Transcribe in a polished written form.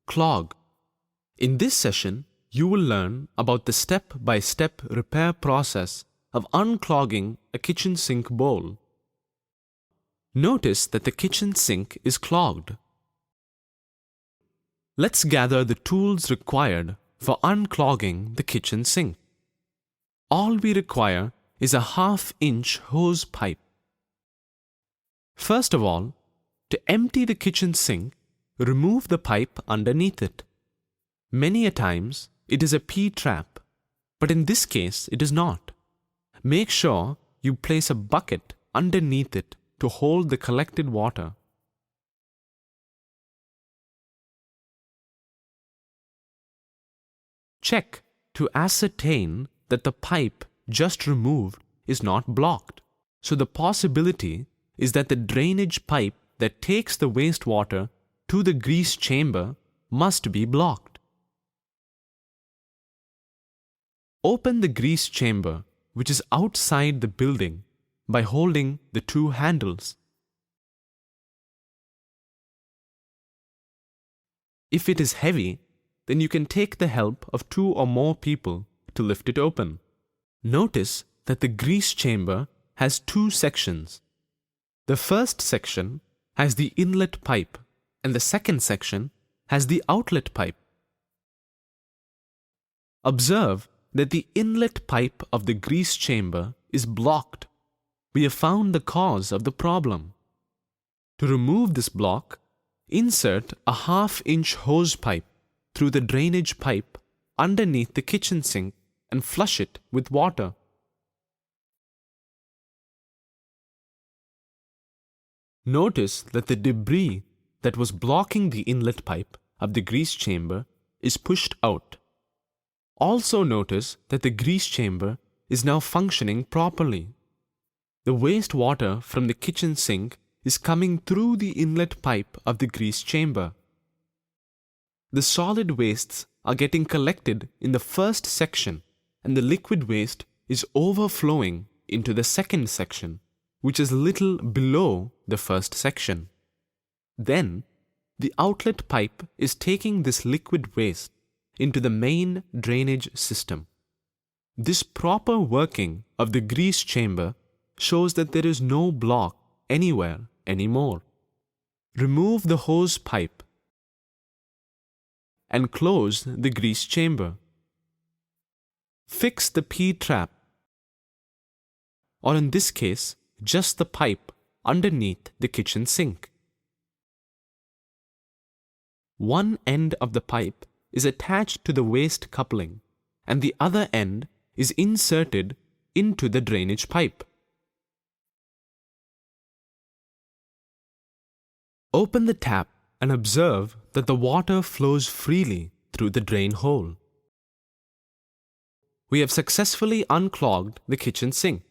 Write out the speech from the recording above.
Clog. In this session, you will learn about the step-by-step repair process of unclogging a kitchen sink bowl. Notice that the kitchen sink is clogged. Let's gather the tools required for unclogging the kitchen sink. All we require is a 1/2-inch hose pipe. First of all, to empty the kitchen sink, remove the pipe underneath it. Many a times, it is a P-trap, but in this case, it is not. Make sure you place a bucket underneath it to hold the collected water. Check to ascertain that the pipe just removed is not blocked. So the possibility is that the drainage pipe that takes the wastewater to the grease chamber must be blocked. Open the grease chamber, which is outside the building, by holding the two handles. If it is heavy, then you can take the help of 2 or more people to lift it open. Notice that the grease chamber has 2 sections. The first section has the inlet pipe, and the second section has the outlet pipe. Observe that the inlet pipe of the grease chamber is blocked. We have found the cause of the problem. To remove this block, insert a 1/2-inch hose pipe through the drainage pipe underneath the kitchen sink and flush it with water. Notice that the debris that was blocking the inlet pipe of the grease chamber is pushed out. Also notice that the grease chamber is now functioning properly. The wastewater from the kitchen sink is coming through the inlet pipe of the grease chamber. The solid wastes are getting collected in the first section, and the liquid waste is overflowing into the second section, which is little below the first section. Then, the outlet pipe is taking this liquid waste into the main drainage system. This proper working of the grease chamber shows that there is no block anywhere anymore. Remove the hose pipe and close the grease chamber. Fix the P-trap, or in this case, just the pipe underneath the kitchen sink. One end of the pipe is attached to the waste coupling, and the other end is inserted into the drainage pipe. Open the tap and observe that the water flows freely through the drain hole. We have successfully unclogged the kitchen sink.